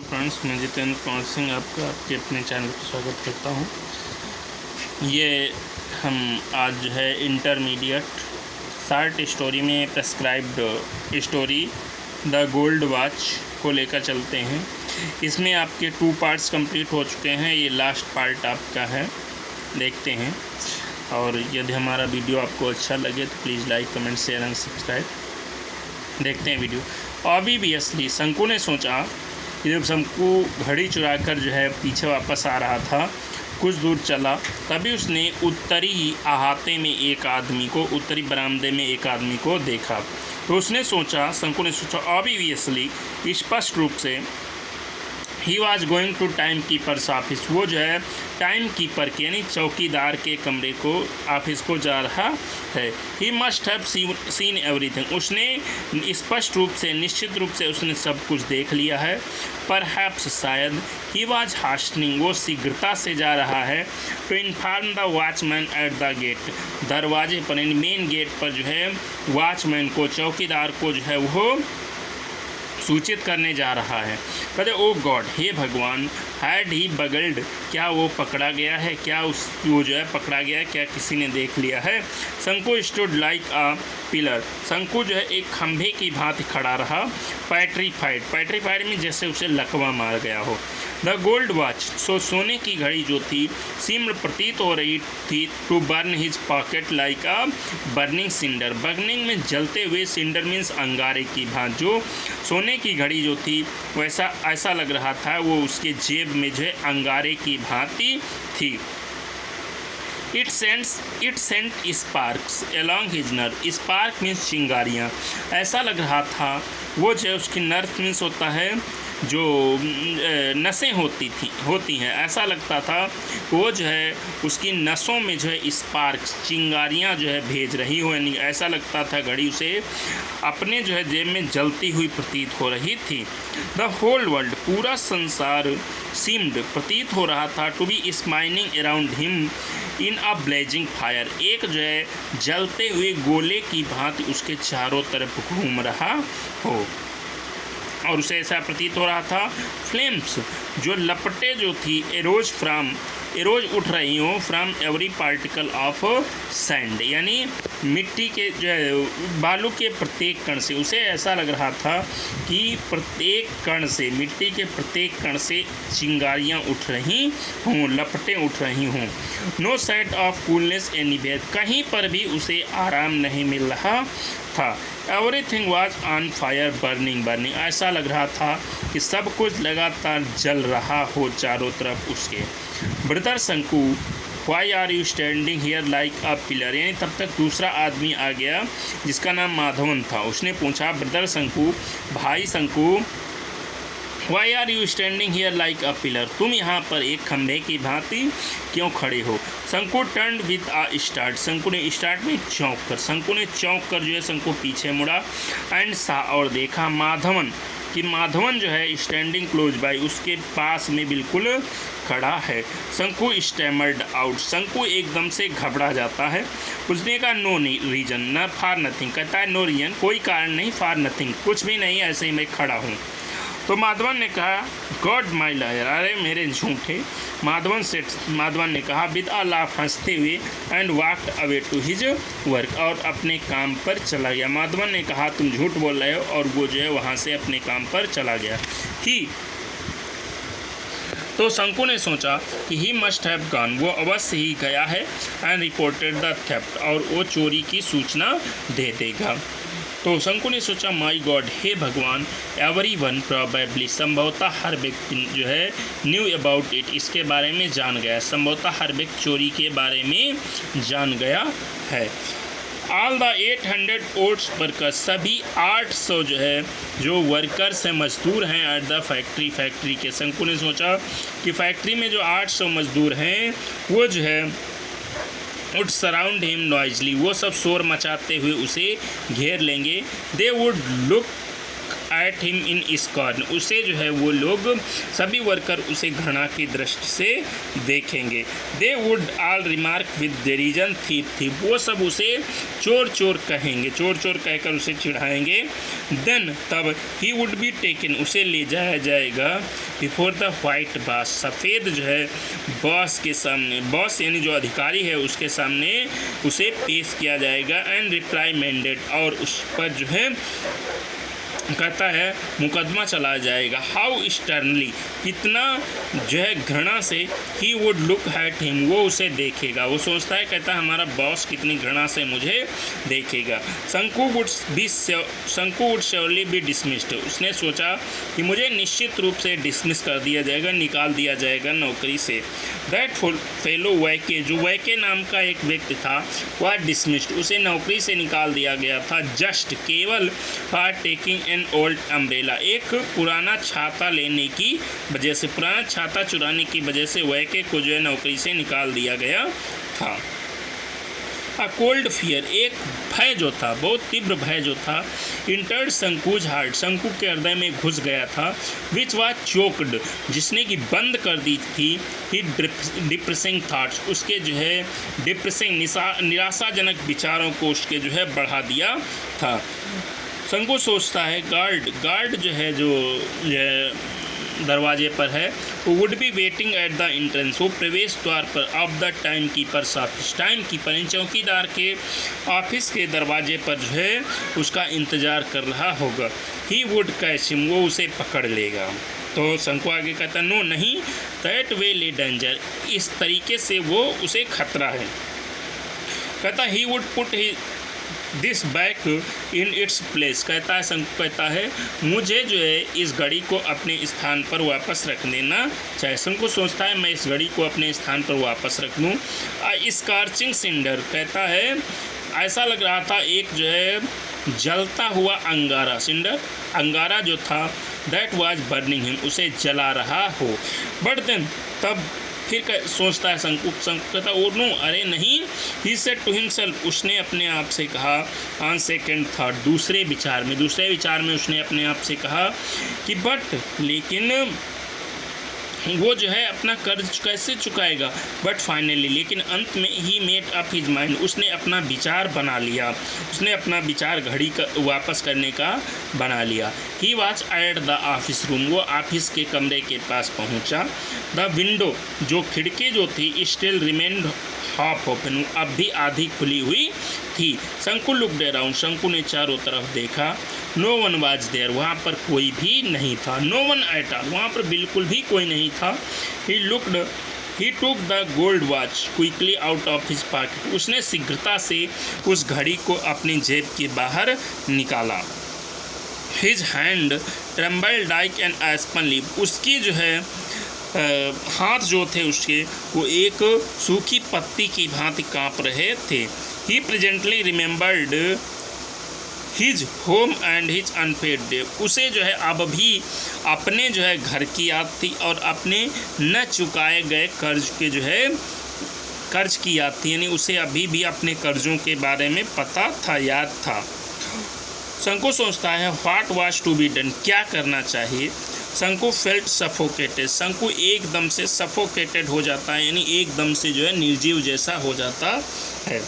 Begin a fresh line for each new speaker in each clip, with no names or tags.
Hello friends, मैं जितेंद्र कुमार सिंह आपके अपने चैनल पर स्वागत करता हूं। ये हम आज जो है इंटरमीडिएट शॉर्ट स्टोरी में prescribed story the gold watch को लेकर चलते हैं। इसमें आपके 2 पार्ट्स कंप्लीट हो चुके हैं। ये लास्ट पार्ट आपका है, देखते हैं। और यदि हमारा वीडियो आपको अच्छा लगे तो please like, comment, share and subscribe. देखते हैं वीडियो। ऑब्वियसली शंकु ने सोचा कि जब शंकु घड़ी चुराकर जो है पीछे वापस आ रहा था, कुछ दूर चला, तभी उसने उत्तरी अहाते में उत्तरी बरामदे में एक आदमी को देखा। तो शंकु ने सोचा ऑब्वियसली स्पष्ट रूप से ही was going to time keeper's office. वो जो है टाइम कीपर के यानी चौकीदार के कमरे को ऑफिस को जा रहा है। He must have seen everything. उसने स्पष्ट रूप से, निश्चित रूप से उसने सब कुछ देख लिया है। परहैप्स शायद ही वॉज हास्टनिंग। वो शीघ्रता से जा रहा है to inform the watchman at the gate. दरवाजे पर यानी मेन गेट पर जो है वॉचमैन को, चौकीदार को जो है वो सूचित करने जा रहा है। कहते ओ गॉड, हे भगवान, हैड ही बगल्ड, क्या वो पकड़ा गया है? क्या वो जो है पकड़ा गया है? क्या किसी ने देख लिया है? शंकु स्टूड लाइक अ पिलर। शंकु जो है एक खंभे की भांति खड़ा रहा। पैट्रीफाइड में जैसे उसे लकवा मार गया हो। द गोल्ड वॉच, सोने की घड़ी जो थी, सीम्ड प्रतीत हो रही थी to burn his pocket like a burning cinder. Burning में जलते हुए, सिंडर मीन्स अंगारे की भांति। जो सोने की घड़ी जो थी वैसा ऐसा लग रहा था वो उसके जेब में जो है अंगारे की भांति थी। It sent sparks along his nerve. Spark means चिंगारियाँ। ऐसा लग रहा था वो जो है उसकी नर्व मीन्स होता है जो नसें होती हैं। ऐसा लगता था वो जो है उसकी नसों में जो है स्पार्क्स, चिंगारियाँ जो है भेज रही हो। यानी ऐसा लगता था घड़ी उसे अपने जो है जेब में जलती हुई प्रतीत हो रही थी। द होल वर्ल्ड, पूरा संसार, सीम्ड प्रतीत हो रहा था to be smiling around him in a blazing fire. एक जो है जलते हुए गोले की भांति उसके चारों तरफ घूम रहा हो और उसे ऐसा प्रतीत हो रहा था फ्लेम्स, जो लपटें जो थी, एरोज उठ रही हो from every particle of sand, यानी मिट्टी के जो है बालू के प्रत्येक कण से। उसे ऐसा लग रहा था कि प्रत्येक कण से, मिट्टी के प्रत्येक कण से चिंगारियाँ उठ रही हों, लपटें उठ रही हों। No sight of coolness anywhere, कहीं पर भी उसे आराम नहीं मिल रहा था। Everything was on fire, burning. ऐसा लग रहा था कि सब कुछ लगातार जल रहा हो चारों तरफ उसके। Brother Shanku, why are you standing here like a pillar. यानी तब तक दूसरा आदमी आ गया जिसका नाम माधवन था। उसने पूछा, ब्रदर शंकु, भाई Shanku, why are you standing here like a pillar, तुम यहाँ पर एक खंभे की भांति क्यों खड़े हो? शंकु टर्न्ड विद अ स्टार्ट। शंकु ने स्टार्ट में चौंक कर जो है शंकु पीछे मुड़ा। एंड सा, और देखा माधवन जो है स्टैंडिंग क्लोज बाय, उसके पास में बिल्कुल खड़ा है। शंकु स्टैमर्ड आउट, शंकु एकदम से घबरा जाता है। उसने कहा नो रीजन, न फॉर नथिंग। कहता है नो रीजन, कोई कारण नहीं, फॉर नथिंग, कुछ भी नहीं, ऐसे ही मैं खड़ा हूँ। तो माधवन ने कहा गॉड माई लायर, अरे मेरे झूठे। माधवन ने कहा विद अ लाफ, हंसते हुए, and walked away to his work, और अपने काम पर चला गया। माधवन ने कहा तुम झूठ बोल रहे हो, और वो जो है वहाँ से अपने काम पर चला गया। तो शंकु ने सोचा कि ही मस्ट हैव गॉन, वो अवश्य ही गया है, एंड रिपोर्टेड द थेफ्ट, और वो चोरी की सूचना दे देगा। तो शंकु ने सोचा माई गॉड, हे भगवान, एवरीवन प्रोबेबली, संभवतः हर व्यक्ति जो है न्यू अबाउट इट, इसके बारे में जान गया। संभवतः हर व्यक्ति चोरी के बारे में जान गया है। ऑल द 800 ओट्स वर्कर्स, सभी 800 जो है जो वर्कर्स हैं, मजदूर हैं एट द फैक्ट्री के। शंकु ने सोचा कि फैक्ट्री में जो 800 मजदूर हैं वो जो है वुड सराउंड हिम नॉइजली, वो सब शोर मचाते हुए उसे घेर लेंगे। They would look at him in scorn, उसे जो है वो लोग सभी वर्कर उसे घृणा की दृष्टि से देखेंगे। They would all remark with derision थीप थीप, वो सब उसे चोर चोर कहेंगे, चोर चोर कहकर उसे चिढ़ाएंगे। देन तब ही वुड बी टेकन, उसे ले जाया जाएगा बिफोर द व्हाइट बॉस, सफ़ेद जो है बॉस के सामने, बॉस यानी जो अधिकारी है उसके सामने उसे पेश किया जाएगा। एंड रिप्राइमेंडेड, और उस पर जो है कहता है मुकदमा चला जाएगा। हाउ स्टर्नली, कितना जो है घृणा से, he would look at him, वो उसे देखेगा, वो सोचता है, कहता है हमारा बॉस कितनी घृणा से मुझे देखेगा। शंकु वुड श्योरली बी डिसमिस्ड, उसने सोचा कि मुझे निश्चित रूप से डिसमिस कर दिया जाएगा, निकाल दिया जाएगा नौकरी से। दैट फेलो वैके, जो वैके नाम का एक व्यक्ति था वह डिसमिस्ड, उसे नौकरी से निकाल दिया गया था। जस्ट, केवल for taking an old umbrella, एक पुराना छाता लेने की वजह से, पुराना छाता चुराने की वजह से वैके को जो है नौकरी से निकाल दिया गया था। अ कोल्ड फियर, एक भय जो था, बहुत तीव्र भय जो था, इंटर्ड शंकुज हार्ट, शंकु के हृदय में घुस गया था। विच वाज चोक्ड, जिसने कि बंद कर दी थी, ही डिप्रेसिंग थाट्स, उसके जो है डिप्रेसिंग निराशाजनक विचारों को उसके जो है बढ़ा दिया था। शंकु सोचता है गार्ड जो है जो दरवाजे पर है, वो would be waiting at the entrance, वो प्रवेश द्वार पर, of the time keeper's office, time keeper इन चौकीदार के ऑफिस के दरवाजे पर जो है उसका इंतज़ार कर रहा होगा। ही वुड कैच हिम, वो उसे पकड़ लेगा। तो शंकु आगे कहता नो नहीं, दैट वे ले डेंजर, इस तरीके से वो उसे खतरा है। कहता he would put he this back in its place, कहता है शंकु कहता है मुझे जो है इस घड़ी को अपने स्थान पर वापस रख देना चाहिए। शंकु सोचता है मैं इस घड़ी को अपने स्थान पर वापस रख दूँ। स्कॉर्चिंग सिंडर, कहता है ऐसा लग रहा था एक जो है जलता हुआ अंगारा, सिंडर अंगारा जो था, दैट वाज बर्निंग हिम, उसे जला रहा हो। बट देन, तब फिर सोचता है शंकु कहता ओ नो, अरे नहीं, ही सेड टू हिमसेल्फ, उसने अपने आप से कहा, ऑन सेकेंड थॉट, दूसरे विचार में उसने अपने आप से कहा कि बट, लेकिन वो जो है अपना कर्ज कैसे चुकाएगा। बट फाइनली, लेकिन अंत में he made up his mind, उसने अपना विचार बना लिया, उसने अपना विचार घड़ी का वापस करने का बना लिया। He was at the office room, वो ऑफिस के कमरे के पास पहुंचा। द विंडो, जो खिड़की जो थी, स्टिल रिमेन्ड हाफ ओपन, अब भी आधी खुली हुई थी। शंकु लुक्ड अराउंड, शंकु ने चारों तरफ देखा। नो वन वाज देयर, वहाँ पर कोई भी नहीं था। नो वन एट ऑल, वहाँ पर बिल्कुल भी कोई नहीं था। He took the gold watch quickly out of his pocket, उसने शीघ्रता से उस घड़ी को अपनी जेब के बाहर निकाला। His hand trembled like an aspen leaf, उसकी जो है हाथ जो थे उसके, वो एक सूखी पत्ती की भांति काँप रहे थे। He presently remembered his home and his unpaid day, उसे जो है अब भी अपने जो है घर की याद थी और अपने न चुकाए गए कर्ज के जो है कर्ज की याद थी, यानी उसे अभी भी अपने कर्जों के बारे में पता था, याद था। शंकु सोचता है what was to be done, क्या करना चाहिए। शंकु फेल्ट सफोकेटेड, शंकु एकदम से सफोकेटेड हो जाता है, यानी एकदम से जो है निर्जीव जैसा हो जाता है।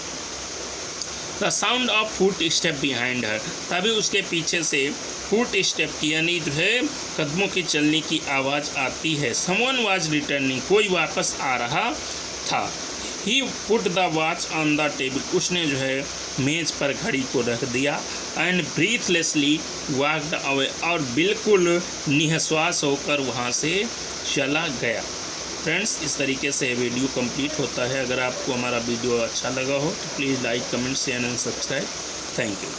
The sound of foot step behind her, तभी उसके पीछे से फुट स्टेप की यानी जो है कदमों की चलने की आवाज़ आती है। समवन वाज रिटर्निंग, कोई वापस आ रहा था। He put the watch on the table, उसने जो है मेज़ पर घड़ी को रख दिया। एंड ब्रीथलेसली वॉकड अवे, और बिल्कुल निःश्वास होकर वहाँ से चला गया। फ्रेंड्स, इस तरीके से वीडियो कंप्लीट होता है। अगर आपको हमारा वीडियो अच्छा लगा हो तो please like, comment, share and subscribe. Thank you.